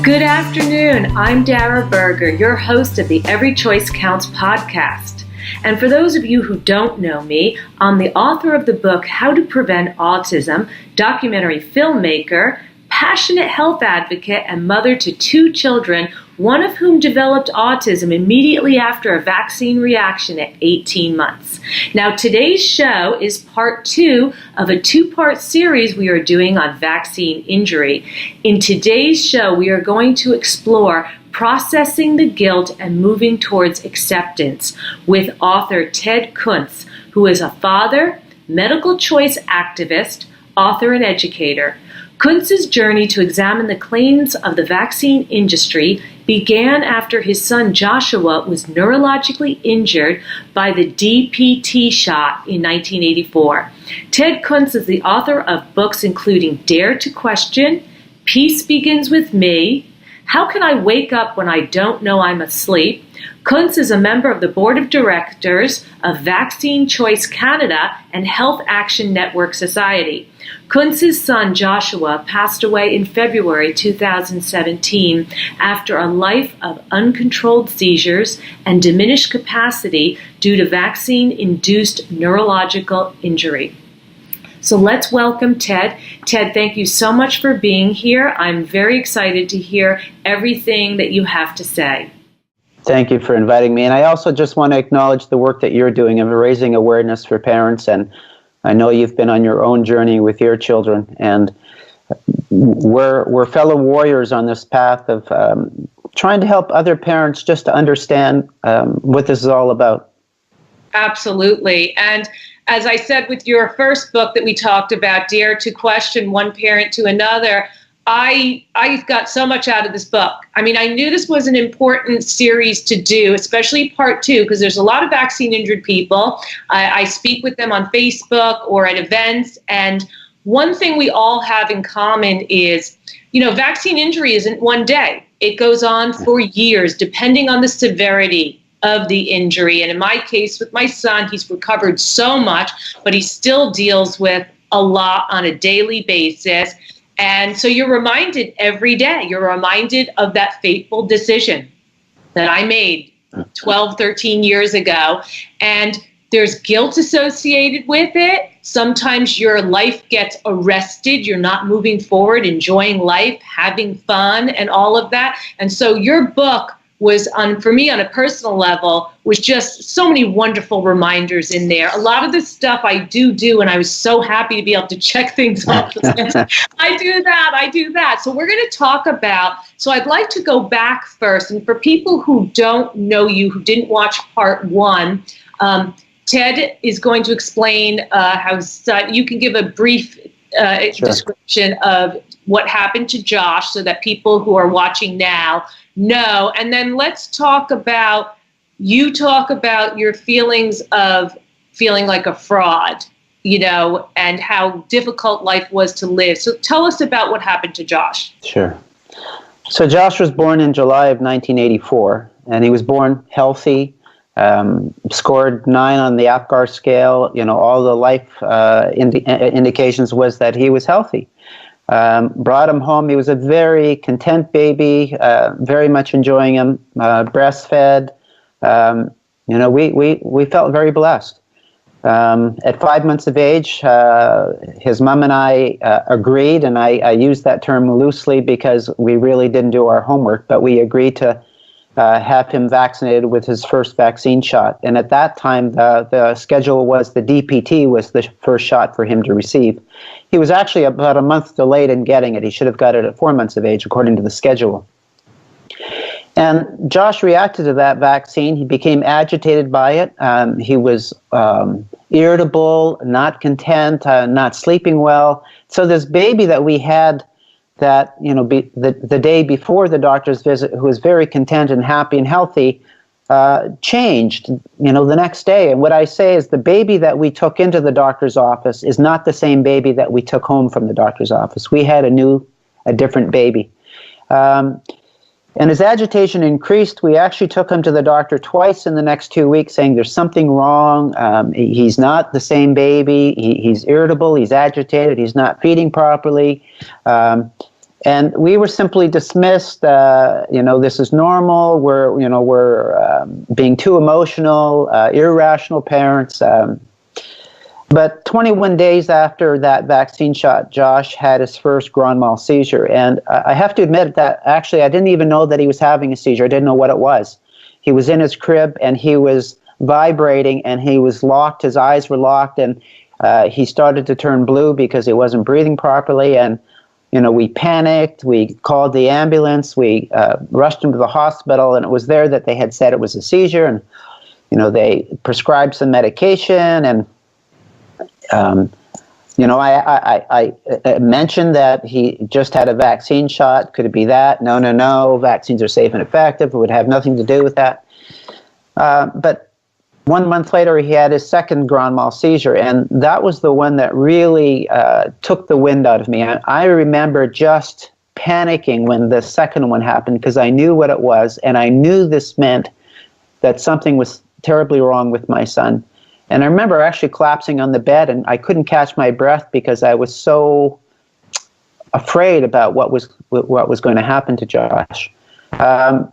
Good afternoon. I'm Dara Berger, your host of the Every Choice Counts podcast. And for those of you who don't know me, I'm the author of the book, How to Prevent Autism, documentary filmmaker, passionate health advocate, and mother to 2 children, one of whom developed autism immediately after a vaccine reaction at 18 months. Now, today's show is part 2 of a 2-part series we are doing on vaccine injury. In today's show, we are going to explore processing the guilt and moving towards acceptance with author Ted Kuntz, who is a father, medical choice activist, author, and educator. Kuntz's journey to examine the claims of the vaccine industry began after his son Joshua was neurologically injured by the DPT shot in 1984. Ted Kuntz is the author of books including Dare to Question, Peace Begins with Me, How Can I Wake Up When I Don't Know I'm Asleep? Kuntz is a member of the board of directors of Vaccine Choice Canada and Health Action Network Society. Kuntz's son Joshua passed away in February 2017 after a life of uncontrolled seizures and diminished capacity due to vaccine-induced neurological injury. So let's welcome Ted. Ted, thank you so much for being here. I'm very excited to hear everything that you have to say. Thank you for inviting me. And I also just want to acknowledge the work that you're doing of raising awareness for parents. And I know you've been on your own journey with your children. And we're fellow warriors on this path of trying to help other parents just to understand what this is all about. Absolutely. And as I said with your first book that we talked about, Dare to Question One Parent to Another, I got so much out of this book. I mean, I knew this was an important series to do, especially part 2, because there's a lot of vaccine injured people. I speak with them on Facebook or at events. And one thing we all have in common is, vaccine injury isn't one day. It goes on for years, depending on the severity of the injury. And in my case with my son, he's recovered so much, but he still deals with a lot on a daily basis. And so you're reminded every day, you're reminded of that fateful decision that I made 12, 13 years ago. And there's guilt associated with it. Sometimes your life gets arrested. You're not moving forward, enjoying life, having fun, and all of that. And so your book was, for me on a personal level, was just so many wonderful reminders in there. A lot of the stuff I do, and I was so happy to be able to check things off. I do that. So we're going to talk about, so I'd like to go back first. And for people who don't know you, who didn't watch part 1, Ted is going to explain how you can give a brief description of what happened to Josh so that people who are watching now know. And then let's talk about, your feelings of feeling like a fraud, and how difficult life was to live. So tell us about what happened to Josh. Sure. So Josh was born in July of 1984, and he was born healthy, scored 9 on the APGAR scale. All the life indications was that he was healthy. Brought him home. He was a very content baby, very much enjoying him, breastfed. We felt very blessed. At 5 months of age, his mom and I agreed, and I use that term loosely because we really didn't do our homework, but we agreed to have him vaccinated with his first vaccine shot. And at that time, the schedule was the DPT was the first shot for him to receive. He was actually about a month delayed in getting it. He should have got it at 4 months of age, according to the schedule. And Josh reacted to that vaccine. He became agitated by it. He was irritable, not content, not sleeping well. So this baby that we had that, the day before the doctor's visit, who was very content and happy and healthy, changed, the next day. And what I say is the baby that we took into the doctor's office is not the same baby that we took home from the doctor's office. We had a different baby. And his agitation increased. We actually took him to the doctor twice in the next 2 weeks saying there's something wrong. He's not the same baby. He's irritable. He's agitated. He's not feeding properly. And we were simply dismissed. This is normal. We're being too emotional, irrational parents. But 21 days after that vaccine shot, Josh had his first grand mal seizure. And I have to admit that actually I didn't even know that he was having a seizure. I didn't know what it was. He was in his crib and he was vibrating and he was locked. His eyes were locked and he started to turn blue because he wasn't breathing properly. And, we panicked. We called the ambulance. We rushed him to the hospital, and it was there that they had said it was a seizure. And, they prescribed some medication. And I mentioned that he just had a vaccine shot. Could it be that? No. Vaccines are safe and effective. It would have nothing to do with that. But 1 month later, he had his second grand mal seizure, and that was the one that really took the wind out of me. I remember just panicking when the second one happened because I knew what it was, and I knew this meant that something was terribly wrong with my son. And I remember actually collapsing on the bed, and I couldn't catch my breath because I was so afraid about what was going to happen to Josh. At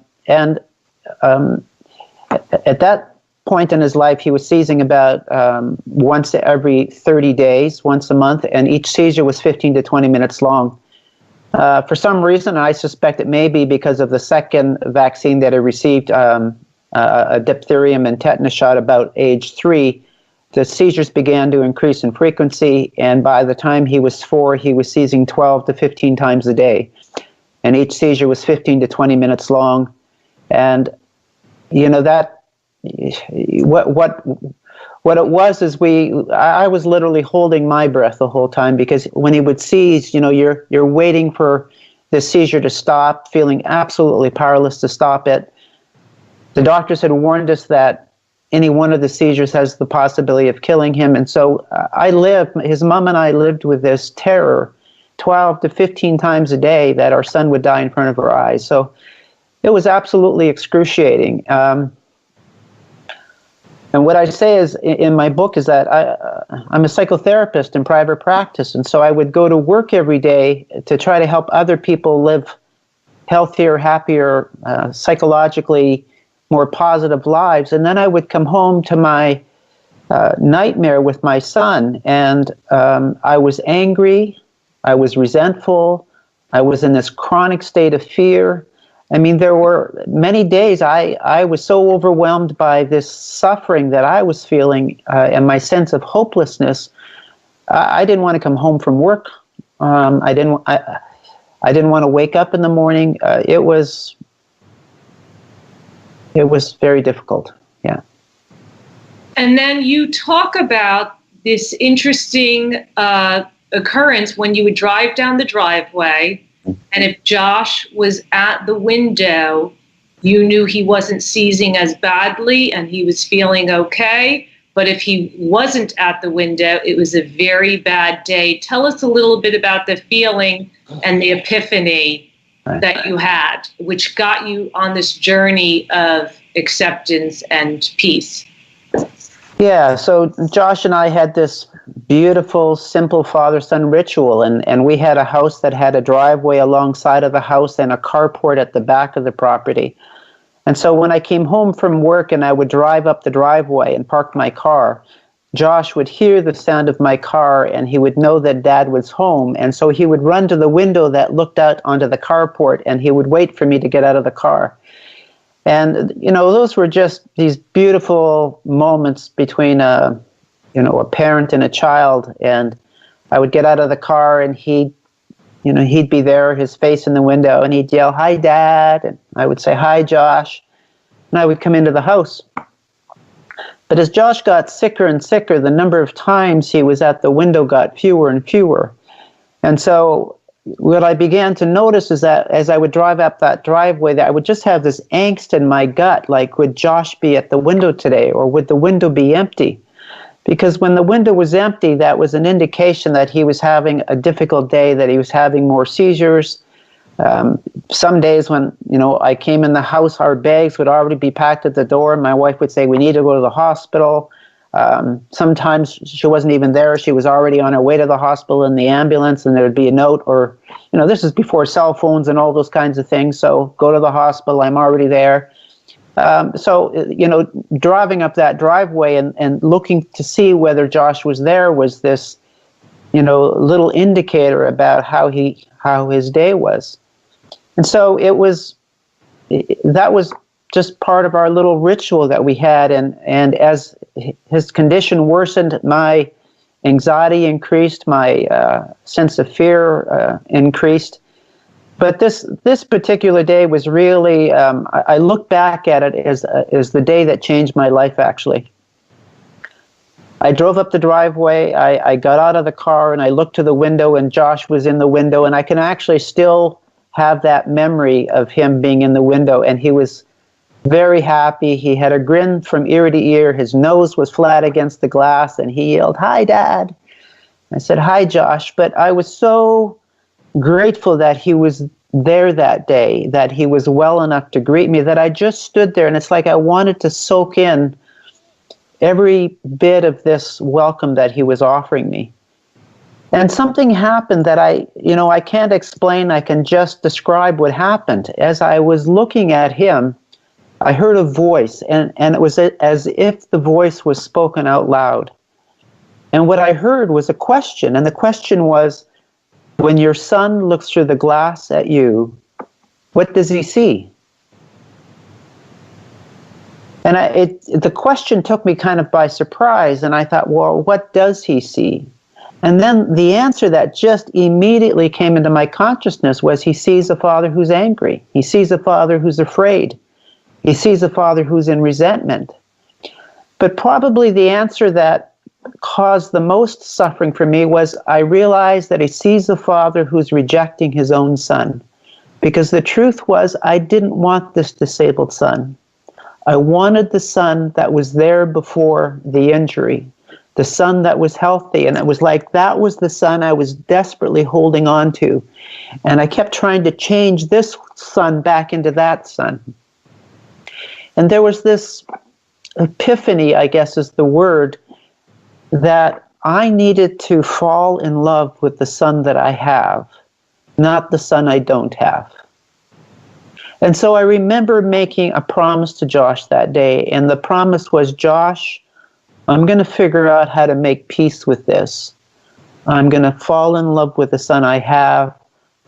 that point in his life, he was seizing about once every 30 days, once a month, and each seizure was 15 to 20 minutes long. For some reason, I suspect it may be because of the second vaccine that he received, a diphtheria and tetanus shot about age 3, the seizures began to increase in frequency, and by the time he was 4, he was seizing 12 to 15 times a day. And each seizure was 15 to 20 minutes long. And, that what it was is I was literally holding my breath the whole time because when he would seize, you're waiting for the seizure to stop, feeling absolutely powerless to stop it. The doctors had warned us that any one of the seizures has the possibility of killing him. And so his mom and I lived with this terror 12 to 15 times a day that our son would die in front of our eyes. So it was absolutely excruciating. And what I say is in my book is that I'm a psychotherapist in private practice. And so I would go to work every day to try to help other people live healthier, happier, psychologically more positive lives. And then I would come home to my nightmare with my son. And I was angry. I was resentful. I was in this chronic state of fear. I mean, there were many days I was so overwhelmed by this suffering that I was feeling and my sense of hopelessness. I didn't want to come home from work. I didn't want to wake up in the morning. It was very difficult. Yeah. And then you talk about this interesting occurrence when you would drive down the driveway. And if Josh was at the window, you knew he wasn't seizing as badly and he was feeling okay. But if he wasn't at the window, it was a very bad day. Tell us a little bit about the feeling and the epiphany that you had, which got you on this journey of acceptance and peace. Yeah, so Josh and I had this beautiful, simple father-son ritual, and we had a house that had a driveway alongside of the house and a carport at the back of the property. And so when I came home from work and I would drive up the driveway and park my car, Josh would hear the sound of my car and he would know that Dad was home. And so he would run to the window that looked out onto the carport and he would wait for me to get out of the car. And, those were just these beautiful moments between a parent and a child. And I would get out of the car and he'd be there, his face in the window, and he'd yell, "Hi, Dad." And I would say, "Hi, Josh." And I would come into the house. But as Josh got sicker and sicker, the number of times he was at the window got fewer and fewer. And so what I began to notice is that as I would drive up that driveway, that I would just have this angst in my gut, like, would Josh be at the window today, or would the window be empty? Because when the window was empty, that was an indication that he was having a difficult day, that he was having more seizures. Some days when, I came in the house, our bags would already be packed at the door. My wife would say, "We need to go to the hospital." Sometimes she wasn't even there. She was already on her way to the hospital in the ambulance, and there would be a note, or, this is before cell phones and all those kinds of things. So go to the hospital, I'm already there. Driving up that driveway and looking to see whether Josh was there was this, little indicator about how his day was. And so that was just part of our little ritual that we had. And as his condition worsened, my anxiety increased, my sense of fear increased. But this particular day was really, I look back at it as the day that changed my life, actually. I drove up the driveway, I got out of the car, and I looked to the window, and Josh was in the window, and I can actually still have that memory of him being in the window, and he was very happy. He had a grin from ear to ear. His nose was flat against the glass, and he yelled, "Hi, Dad." I said, "Hi, Josh." But I was so grateful that he was there that day, that he was well enough to greet me, that I just stood there, and it's like I wanted to soak in every bit of this welcome that he was offering me. And something happened that I can't explain. I can just describe what happened. As I was looking at him, I heard a voice, and it was as if the voice was spoken out loud. And what I heard was a question, and the question was, when your son looks through the glass at you, what does he see? And the question took me kind of by surprise, and I thought, well, what does he see? And then the answer that just immediately came into my consciousness was, he sees a father who's angry. He sees a father who's afraid. He sees a father who's in resentment. But probably the answer that caused the most suffering for me was, I realized that he sees a father who's rejecting his own son. Because the truth was, I didn't want this disabled son. I wanted the son that was there before the injury, the son that was healthy. And it was like that was the son I was desperately holding on to. And I kept trying to change this son back into that son. And there was this epiphany, I guess is the word, that I needed to fall in love with the son that I have, not the son I don't have. And so I remember making a promise to Josh that day, and the promise was, Josh, I'm going to figure out how to make peace with this. I'm going to fall in love with the son I have.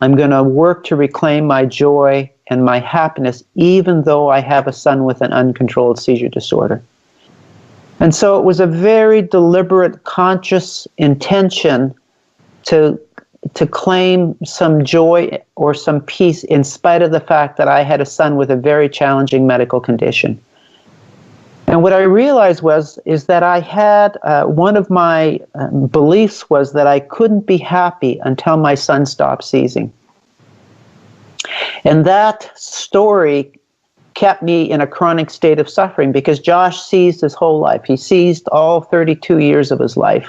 I'm going to work to reclaim my joy and my happiness, even though I have a son with an uncontrolled seizure disorder. And so it was a very deliberate, conscious intention to claim some joy or some peace in spite of the fact that I had a son with a very challenging medical condition. And what I realized is that I had, one of my beliefs was that I couldn't be happy until my son stopped seizing. And that story kept me in a chronic state of suffering, because Josh seized his whole life. He seized all 32 years of his life.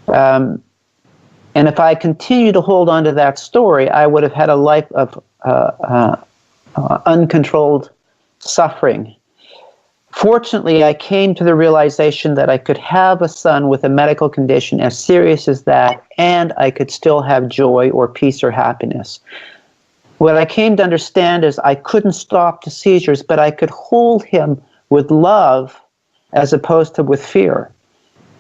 And if I continued to hold on to that story, I would have had a life of uncontrolled suffering. Fortunately, I came to the realization that I could have a son with a medical condition as serious as that, and I could still have joy or peace or happiness. What I came to understand is I couldn't stop the seizures, but I could hold him with love as opposed to with fear.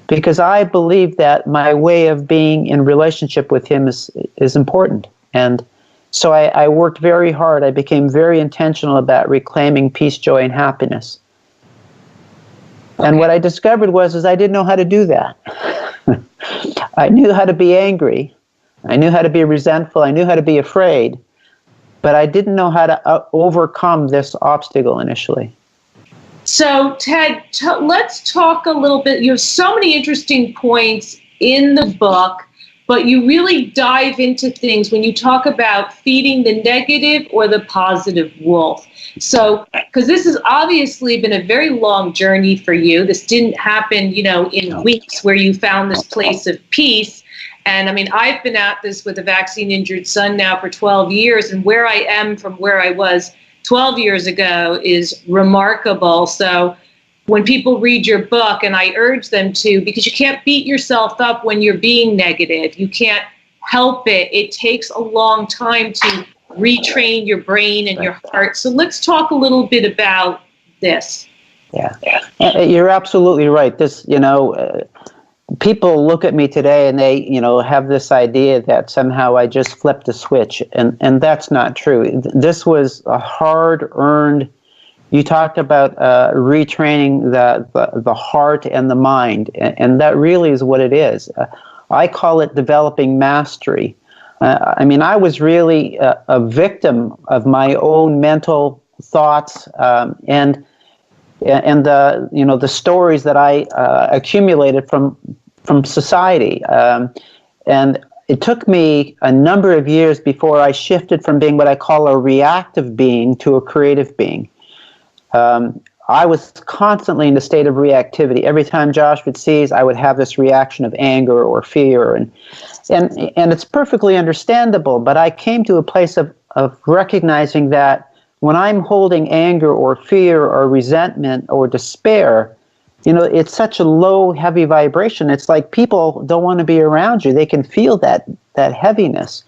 Because I believe that my way of being in relationship with him is important. And so I worked very hard. I became very intentional about reclaiming peace, joy, and happiness. And what I discovered was I didn't know how to do that. I knew how to be angry. I knew how to be resentful. I knew how to be afraid. But I didn't know how to overcome this obstacle initially. So, Ted, let's talk a little bit. You have so many interesting points in the book, but you really dive into things when you talk about feeding the negative or the positive wolf. So, because this has obviously been a very long journey for you. This didn't happen, in weeks where you found this place of peace. And I mean, I've been at this with a vaccine-injured son now for 12 years, and where I am from where I was 12 years ago is remarkable. So when people read your book, and I urge them to, because you can't beat yourself up when you're being negative. You can't help it. It takes a long time to retrain your brain and your heart. So let's talk a little bit about this. Yeah, you're absolutely right. This, people look at me today and they, have this idea that somehow I just flipped a switch, and that's not true. This was a hard-earned. You talked about retraining the heart and the mind, and that really is what it is. I call it developing mastery. I was really a victim of my own mental thoughts and the stories that I accumulated from society. And it took me a number of years before I shifted from being what I call a reactive being to a creative being. I was constantly in a state of reactivity. Every time Josh would seize, I would have this reaction of anger or fear, and it's perfectly understandable. But I came to a place of recognizing that when I'm holding anger or fear or resentment or despair, it's such a low, heavy vibration. It's like people don't want to be around you. They can feel that heaviness.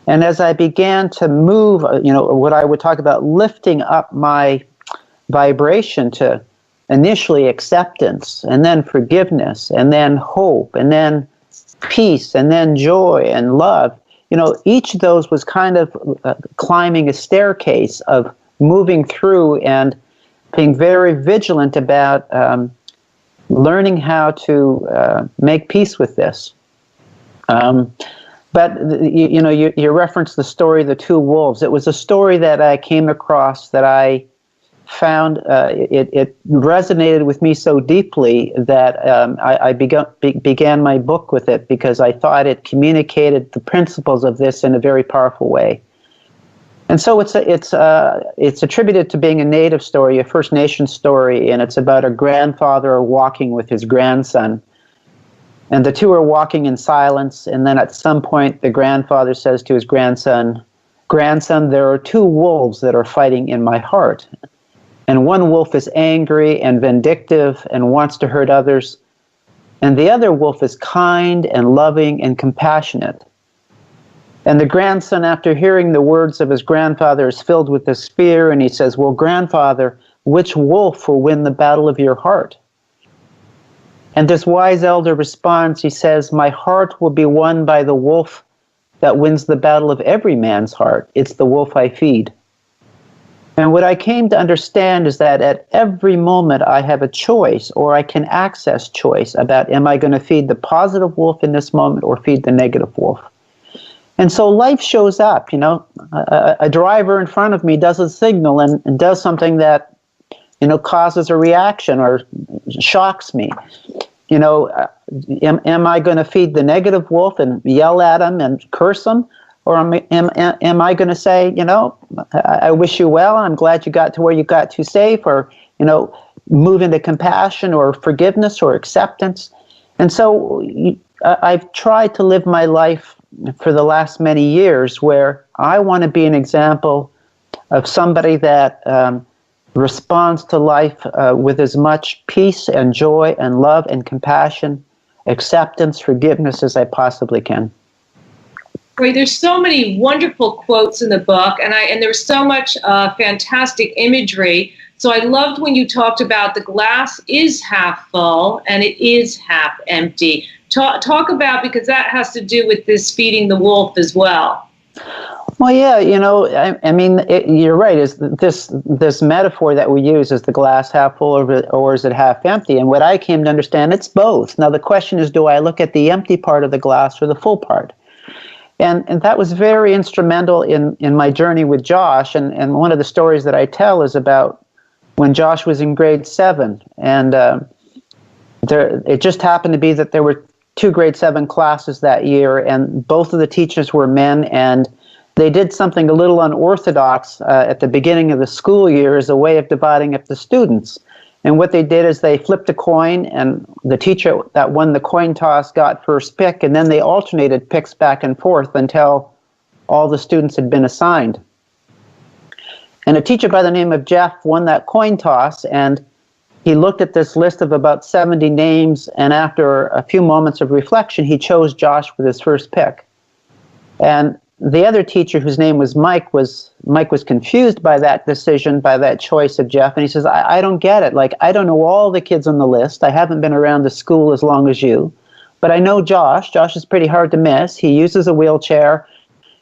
And as I began to move, what I would talk about lifting up my vibration to initially acceptance, and then forgiveness, and then hope, and then peace, and then joy and love. Each of those was kind of climbing a staircase of moving through and being very vigilant about learning how to make peace with this. But you referenced the story of the two wolves. It was a story that I came across that I found it resonated with me so deeply that I began my book with it, because I thought it communicated the principles of this in a very powerful way. And so it's attributed to being a native story, a First Nation story, and it's about a grandfather walking with his grandson. And the two are walking in silence, and then at some point the grandfather says to his grandson, there are two wolves that are fighting in my heart. And one wolf is angry and vindictive and wants to hurt others. And the other wolf is kind and loving and compassionate. And the grandson, after hearing the words of his grandfather, is filled with this fear, and he says, well, grandfather, which wolf will win the battle of your heart? And this wise elder responds, he says, my heart will be won by the wolf that wins the battle of every man's heart. It's the wolf I feed. And what I came to understand is that at every moment I have a choice, or I can access choice about, am I going to feed the positive wolf in this moment or feed the negative wolf? And so life shows up, a driver in front of me does a signal and does something that, causes a reaction or shocks me. Am I going to feed the negative wolf and yell at him and curse him? Or am I going to say, I wish you well, I'm glad you got to where you got to safe, or, move into compassion or forgiveness or acceptance? And so I've tried to live my life for the last many years where I want to be an example of somebody that responds to life with as much peace and joy and love and compassion, acceptance, forgiveness as I possibly can. Great. There's so many wonderful quotes in the book, and there's so much fantastic imagery. So I loved when you talked about the glass is half full and it is half empty. Talk about, because that has to do with this feeding the wolf as well. Well, yeah, you're right. Is this metaphor that we use, is the glass half full or is it half empty? And what I came to understand, it's both. Now the question is, do I look at the empty part of the glass or the full part? And that was very instrumental in my journey with Josh. And one of the stories that I tell is about when Josh was in grade 7. And it just happened to be that there were 2 grade 7 classes that year, and both of the teachers were men, and they did something a little unorthodox at the beginning of the school year as a way of dividing up the students. And what they did is they flipped a coin, and the teacher that won the coin toss got first pick, and then they alternated picks back and forth until all the students had been assigned. And a teacher by the name of Jeff won that coin toss, and he looked at this list of about 70 names, and after a few moments of reflection, he chose Josh with his first pick. And the other teacher, whose name was Mike was confused by that decision, by that choice of Jeff, and he says, I don't get it. Like, I don't know all the kids on the list. I haven't been around the school as long as you, but I know Josh. Josh is pretty hard to miss. He uses a wheelchair.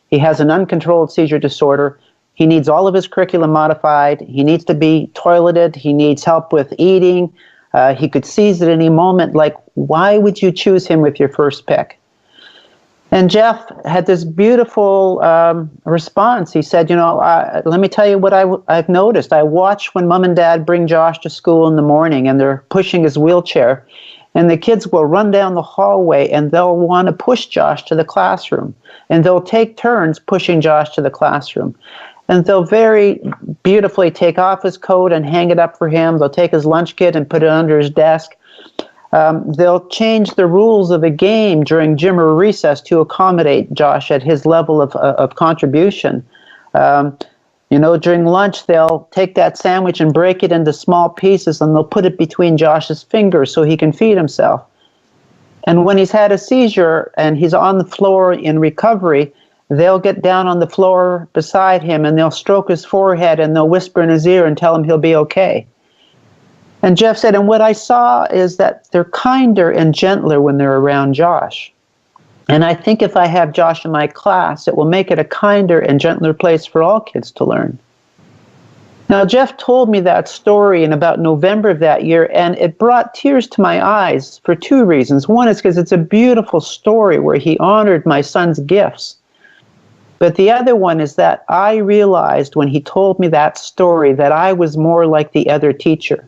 He has an uncontrolled seizure disorder. He needs all of his curriculum modified. He needs to be toileted. He needs help with eating. He could seize at any moment. Like, why would you choose him with your first pick? And Jeff had this beautiful response. He said, let me tell you what I've noticed. I watch when Mom and Dad bring Josh to school in the morning and they're pushing his wheelchair, and the kids will run down the hallway and they'll want to push Josh to the classroom. And they'll take turns pushing Josh to the classroom. And they'll very beautifully take off his coat and hang it up for him. They'll take his lunch kit and put it under his desk. They'll change the rules of a game during gym or recess to accommodate Josh at his level of contribution. During lunch, they'll take that sandwich and break it into small pieces, and they'll put it between Josh's fingers so he can feed himself. And when he's had a seizure and he's on the floor in recovery, they'll get down on the floor beside him and they'll stroke his forehead and they'll whisper in his ear and tell him he'll be okay. And Jeff said, and what I saw is that they're kinder and gentler when they're around Josh. And I think if I have Josh in my class, it will make it a kinder and gentler place for all kids to learn. Now, Jeff told me that story in about November of that year, and it brought tears to my eyes for two reasons. One is because it's a beautiful story where he honored my son's gifts. But the other one is that I realized when he told me that story that I was more like the other teacher.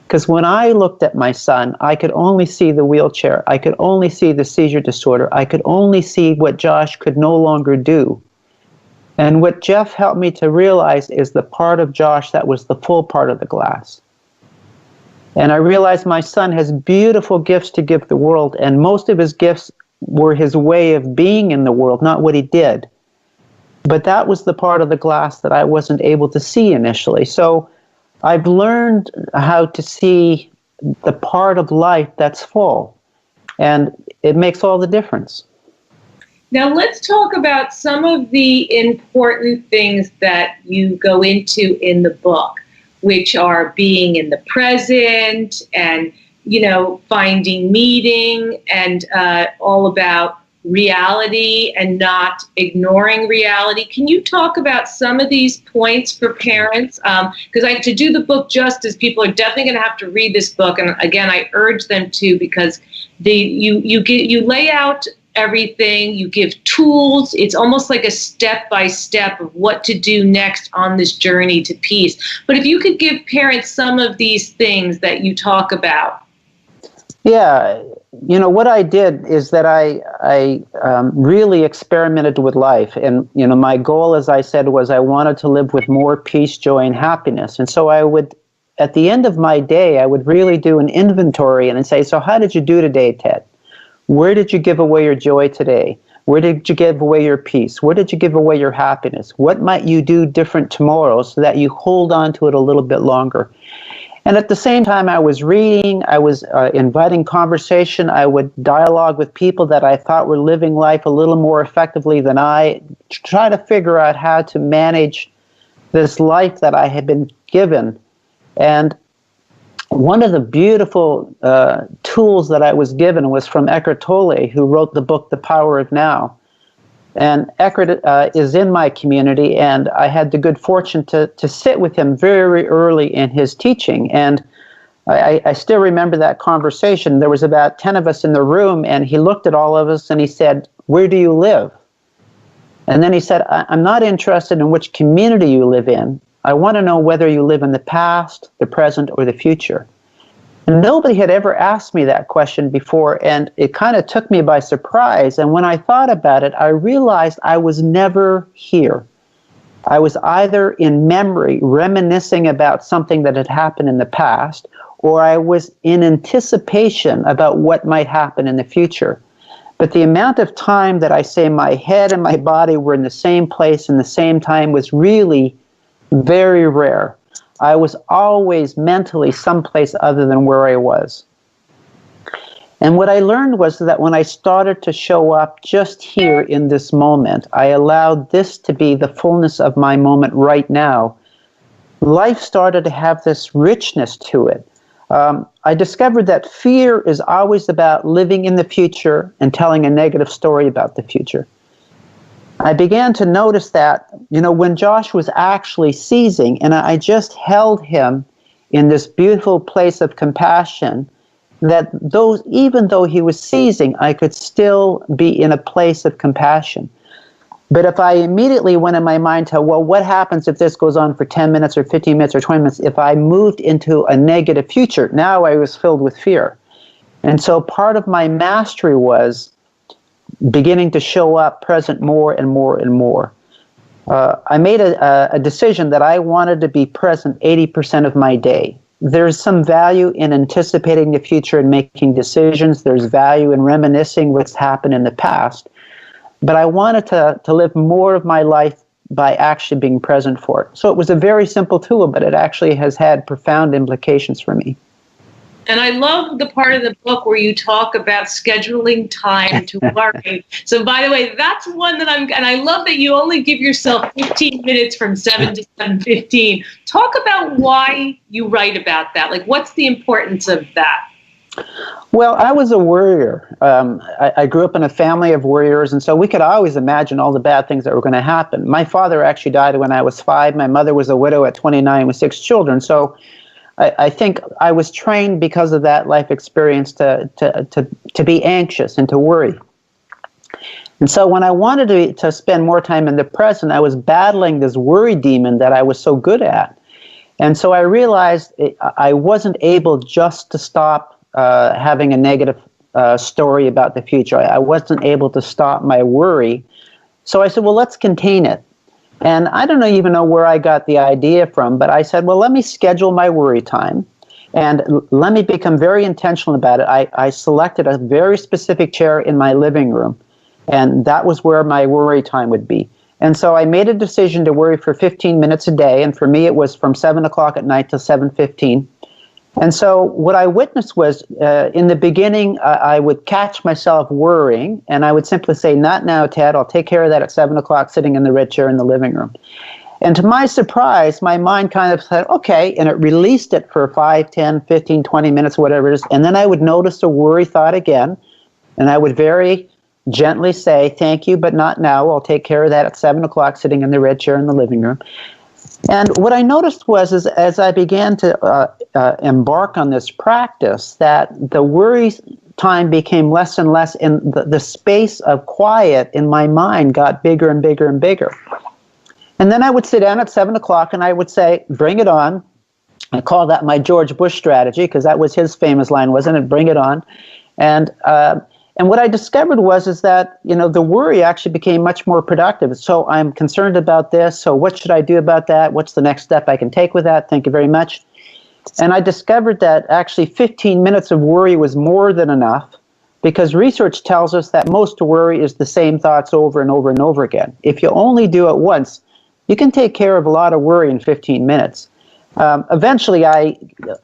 Because when I looked at my son, I could only see the wheelchair. I could only see the seizure disorder. I could only see what Josh could no longer do. And what Jeff helped me to realize is the part of Josh that was the full part of the glass. And I realized my son has beautiful gifts to give the world, and most of his gifts were his way of being in the world, not what he did. But that was the part of the glass that I wasn't able to see initially. So I've learned how to see the part of life that's full, and it makes all the difference. Now let's talk about some of the important things that you go into in the book, which are being in the present and, finding meaning and all about reality and not ignoring reality. Can you talk about some of these points for parents? Because to do the book justice, people are definitely going to have to read this book. And again, I urge them to, because you lay out everything, you give tools. It's almost like a step-by-step of what to do next on this journey to peace. But if you could give parents some of these things that you talk about. Yeah, what I did is that I really experimented with life. And, my goal, as I said, was I wanted to live with more peace, joy, and happiness. And so I would, at the end of my day, I would really do an inventory and say, so how did you do today, Ted? Where did you give away your joy today? Where did you give away your peace? Where did you give away your happiness? What might you do different tomorrow so that you hold on to it a little bit longer? And at the same time, I was reading, I was inviting conversation, I would dialogue with people that I thought were living life a little more effectively than I, try to figure out how to manage this life that I had been given. And one of the beautiful tools that I was given was from Eckhart Tolle, who wrote the book, The Power of Now. And Eckhart is in my community, and I had the good fortune to sit with him very early in his teaching. And I still remember that conversation. There was about 10 of us in the room, and he looked at all of us and he said, "Where do you live?" And then he said, "I'm not interested in which community you live in. I want to know whether you live in the past, the present, or the future." And nobody had ever asked me that question before, and it kind of took me by surprise. And when I thought about it, I realized I was never here. I was either in memory, reminiscing about something that had happened in the past, or I was in anticipation about what might happen in the future. But the amount of time that I say my head and my body were in the same place in the same time was really very rare. I was always mentally someplace other than where I was. And what I learned was that when I started to show up just here in this moment, I allowed this to be the fullness of my moment right now, life started to have this richness to it. I discovered that fear is always about living in the future and telling a negative story about the future. I began to notice that, when Josh was actually seizing, and I just held him in this beautiful place of compassion, that even though he was seizing, I could still be in a place of compassion. But if I immediately went in my mind to, well, what happens if this goes on for 10 minutes or 15 minutes or 20 minutes? If I moved into a negative future, now I was filled with fear. And so part of my mastery was beginning to show up present more and more and more. I made a decision that I wanted to be present 80% of my day. There's some value in anticipating the future and making decisions. There's value in reminiscing what's happened in the past. But I wanted to live more of my life by actually being present for it. So it was a very simple tool, but it actually has had profound implications for me. And I love the part of the book where you talk about scheduling time to worry. So by the way, that's one that and I love that you only give yourself 15 minutes from 7 to 7:15. Talk about why you write about that. Like, what's the importance of that? Well, I was a worrier. I grew up in a family of worriers, and so we could always imagine all the bad things that were going to happen. My father actually died when I was 5. My mother was a widow at 29 with 6 children. So I think I was trained because of that life experience to be anxious and to worry. And so when I wanted to spend more time in the present, I was battling this worry demon that I was so good at. And so I realized I wasn't able just to stop having a negative story about the future. I wasn't able to stop my worry. So I said, well, let's contain it. And I don't even know where I got the idea from, but I said, well, let me schedule my worry time and let me become very intentional about it. I selected a very specific chair in my living room, and that was where my worry time would be. And so I made a decision to worry for 15 minutes a day, and for me it was from 7 o'clock at night to 7:15. And so what I witnessed was, in the beginning, I would catch myself worrying, and I would simply say, not now, Ted, I'll take care of that at 7 o'clock, sitting in the red chair in the living room. And to my surprise, my mind kind of said, okay, and it released it for 5, 10, 15, 20 minutes, whatever it is, and then I would notice a worry thought again, and I would very gently say, thank you, but not now, I'll take care of that at 7 o'clock, sitting in the red chair in the living room. And what I noticed was, as I began to embark on this practice, that the worry time became less and less, and the space of quiet in my mind got bigger and bigger and bigger. And then I would sit down at 7 o'clock and I would say, bring it on. I call that my George Bush strategy, because that was his famous line, wasn't it? Bring it on. And what I discovered was that, the worry actually became much more productive. So I'm concerned about this. So what should I do about that? What's the next step I can take with that? Thank you very much. And I discovered that actually 15 minutes of worry was more than enough, because research tells us that most worry is the same thoughts over and over and over again. If you only do it once, you can take care of a lot of worry in 15 minutes. Eventually, I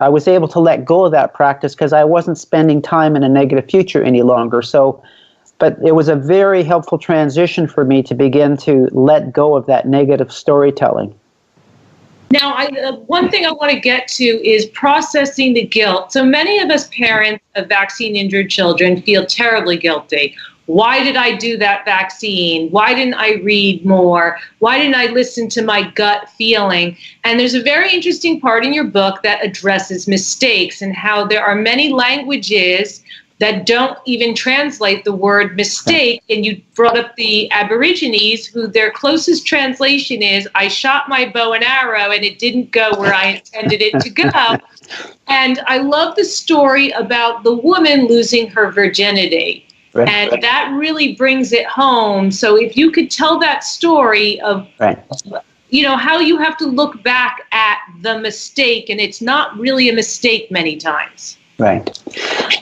was able to let go of that practice because I wasn't spending time in a negative future any longer. But it was a very helpful transition for me to begin to let go of that negative storytelling. Now, one thing I want to get to is processing the guilt. So many of us parents of vaccine-injured children feel terribly guilty. Why did I do that vaccine? Why didn't I read more? Why didn't I listen to my gut feeling? And there's a very interesting part in your book that addresses mistakes and how there are many languages that don't even translate the word mistake. And you brought up the Aborigines, who their closest translation is, I shot my bow and arrow and it didn't go where I intended it to go. And I love the story about the woman losing her virginity. Right. And that really brings it home. So if you could tell that story of, how you have to look back at the mistake, and it's not really a mistake many times. Right.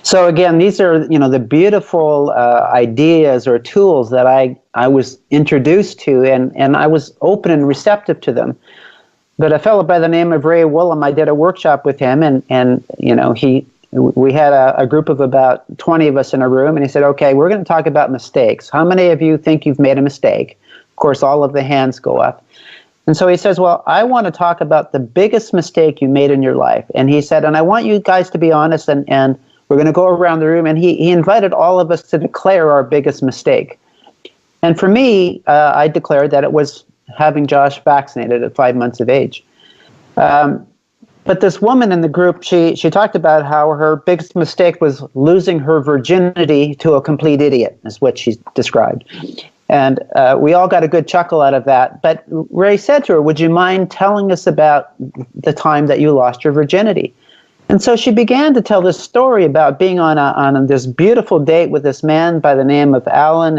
So again, these are, the beautiful ideas or tools that I was introduced to, and I was open and receptive to them. But a fellow by the name of Ray Woolham, I did a workshop with him, and we had a group of about 20 of us in a room, and he said, okay, we're going to talk about mistakes. How many of you think you've made a mistake? Of course, all of the hands go up. And so he says, well, I want to talk about the biggest mistake you made in your life. And he said, and I want you guys to be honest, and we're going to go around the room. And he invited all of us to declare our biggest mistake. And for me, I declared that it was having Josh vaccinated at 5 months of age. But this woman in the group, she talked about how her biggest mistake was losing her virginity to a complete idiot, is what she described. And we all got a good chuckle out of that. But Ray said to her, would you mind telling us about the time that you lost your virginity? And so she began to tell this story about being on this beautiful date with this man by the name of Alan,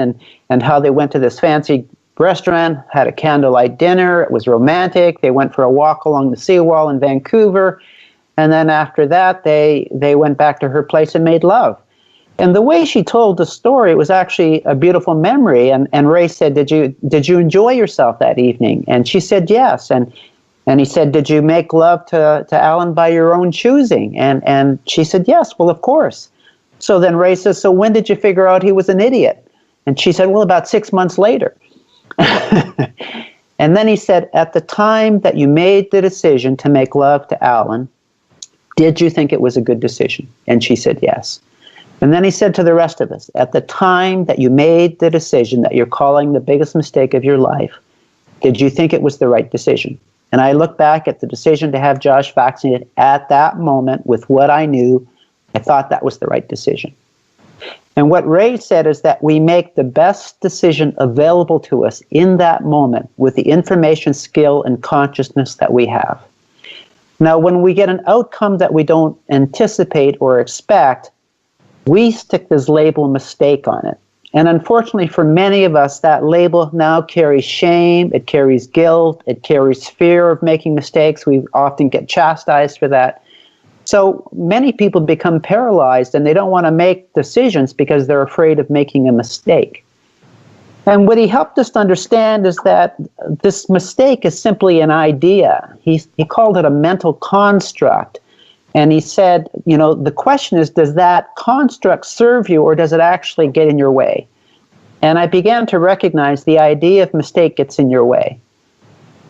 and how they went to this fancy restaurant, had a candlelight dinner. It was romantic. They went for a walk along the seawall in Vancouver. And then after that, they went back to her place and made love. And the way she told the story, it was actually a beautiful memory. And Ray said, did you enjoy yourself that evening? And she said, yes. And he said, did you make love to Alan by your own choosing? And she said, yes, well, of course. So then Ray says, so when did you figure out he was an idiot? And she said, well, about 6 months later. And then he said, at the time that you made the decision to make love to Alan, did you think it was a good decision? And she said, yes. And then he said to the rest of us, at the time that you made the decision that you're calling the biggest mistake of your life, did you think it was the right decision? And I look back at the decision to have Josh vaccinated at that moment with what I knew. I thought that was the right decision. And what Ray said is that we make the best decision available to us in that moment with the information, skill, and consciousness that we have. Now, when we get an outcome that we don't anticipate or expect, we stick this label mistake on it. And unfortunately for many of us, that label now carries shame, it carries guilt, it carries fear of making mistakes. We often get chastised for that. So many people become paralyzed and they don't want to make decisions because they're afraid of making a mistake. And what he helped us to understand is that this mistake is simply an idea. He called it a mental construct. And he said, the question is, does that construct serve you or does it actually get in your way? And I began to recognize the idea of mistake gets in your way.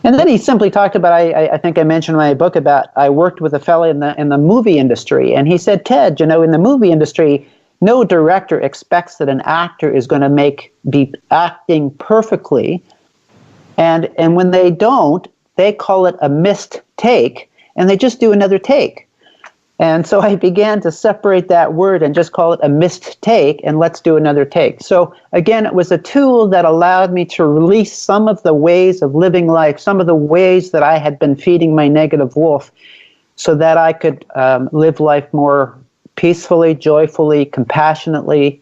And then he simply talked about, I think I mentioned in my book about, I worked with a fellow in the movie industry. And he said, Ted, in the movie industry, no director expects that an actor is going to be acting perfectly. And when they don't, they call it a missed take and they just do another take. And so I began to separate that word and just call it a missed take, and let's do another take. So again, it was a tool that allowed me to release some of the ways of living life, some of the ways that I had been feeding my negative wolf, so that I could live life more peacefully, joyfully, compassionately.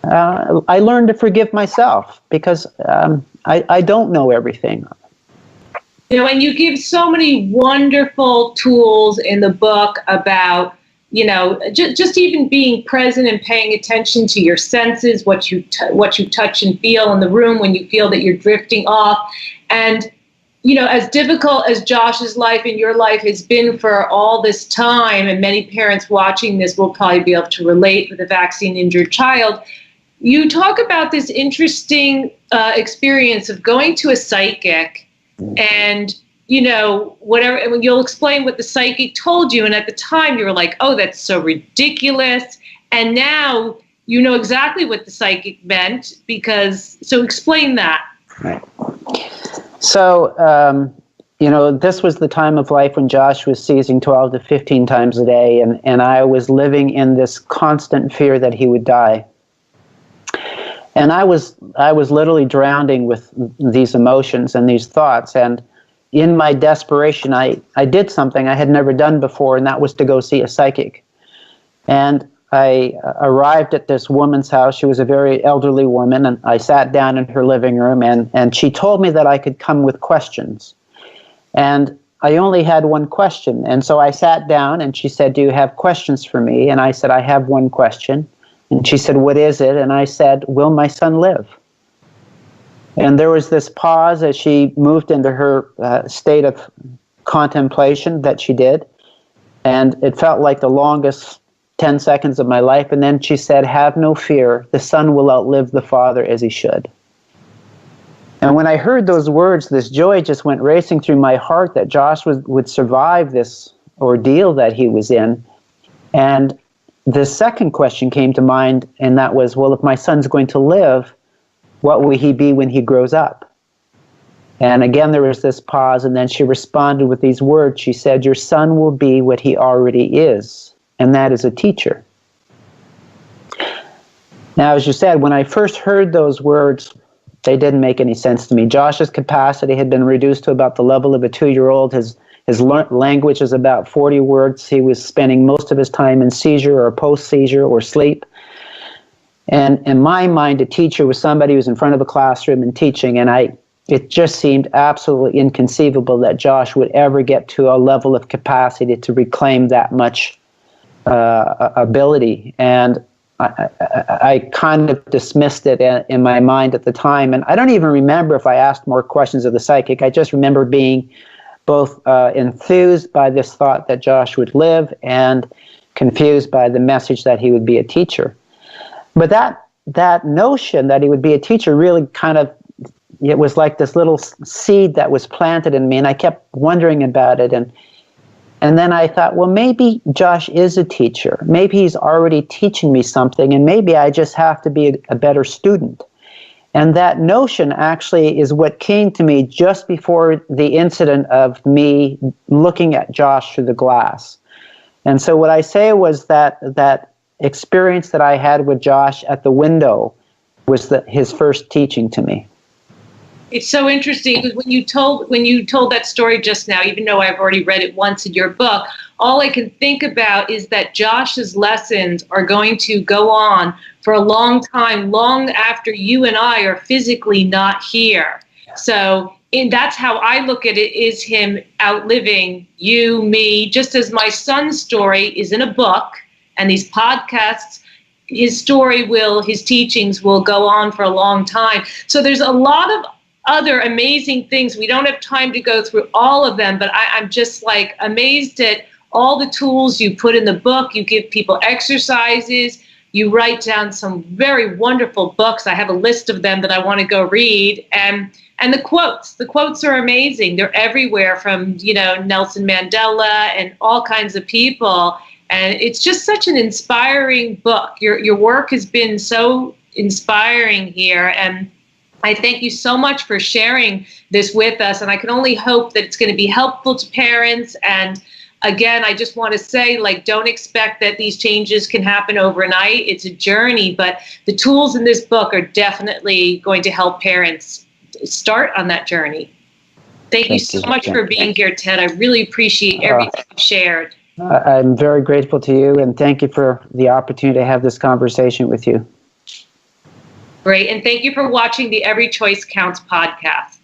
I learned to forgive myself because I don't know everything. And you give so many wonderful tools in the book about, just even being present and paying attention to your senses, what you touch and feel in the room when you feel that you're drifting off. And, as difficult as Josh's life and your life has been for all this time, and many parents watching this will probably be able to relate with a vaccine-injured child, you talk about this interesting experience of going to a psychic and, whatever, and you'll explain what the psychic told you. And at the time you were like, oh, that's so ridiculous. And now you know exactly what the psychic meant so explain that. Right. So, this was the time of life when Josh was seizing 12 to 15 times a day. And I was living in this constant fear that he would die. And I was literally drowning with these emotions and these thoughts. And in my desperation, I did something I had never done before, and that was to go see a psychic. And I arrived at this woman's house. She was a very elderly woman, and I sat down in her living room, and she told me that I could come with questions. And I only had one question. And so I sat down, and she said, do you have questions for me? And I said, I have one question. And she said, what is it? And I said, will my son live? And there was this pause as she moved into her state of contemplation that she did. And it felt like the longest 10 seconds of my life. And then she said, "Have no fear. The son will outlive the father as he should." And when I heard those words, this joy just went racing through my heart that Josh would survive this ordeal that he was in. And the second question came to mind, and that was, well, if my son's going to live, what will he be when he grows up? And again, there was this pause, and then she responded with these words. She said, "Your son will be what he already is, and that is a teacher." Now, as you said, when I first heard those words, they didn't make any sense to me. Josh's capacity had been reduced to about the level of a 2-year-old. His language is about 40 words. He was spending most of his time in seizure or post-seizure or sleep. And in my mind, a teacher was somebody who was in front of a classroom and teaching, and it just seemed absolutely inconceivable that Josh would ever get to a level of capacity to reclaim that much ability. And I kind of dismissed it in my mind at the time. And I don't even remember if I asked more questions of the psychic. I just remember being both enthused by this thought that Josh would live and confused by the message that he would be a teacher. But that notion that he would be a teacher really kind of, it was like this little seed that was planted in me, and I kept wondering about it. And then I thought, well, maybe Josh is a teacher. Maybe he's already teaching me something, and maybe I just have to be a better student. And that notion actually is what came to me just before the incident of me looking at Josh through the glass. And so what I say was that experience that I had with Josh at the window was his first teaching to me. It's so interesting because when you told that story just now, even though I've already read it once in your book, all I can think about is that Josh's lessons are going to go on for a long time, long after you and I are physically not here. So that's how I look at it, is him outliving you, me, just as my son's story is in a book and these podcasts, his teachings will go on for a long time. So there's a lot of other amazing things. We don't have time to go through all of them, but I'm just like amazed at all the tools you put in the book. You give people exercises. You write down some very wonderful books. I have a list of them that I want to go read. And the quotes are amazing. They're everywhere from, Nelson Mandela and all kinds of people. And it's just such an inspiring book. Your work has been so inspiring here. And I thank you so much for sharing this with us. And I can only hope that it's going to be helpful to parents. And again, I just want to say, don't expect that these changes can happen overnight. It's a journey, but the tools in this book are definitely going to help parents start on that journey. Thank you so much for being here, Ted. I really appreciate everything you've shared. I'm very grateful to you, and thank you for the opportunity to have this conversation with you. Great, and thank you for watching the Every Choice Counts podcast.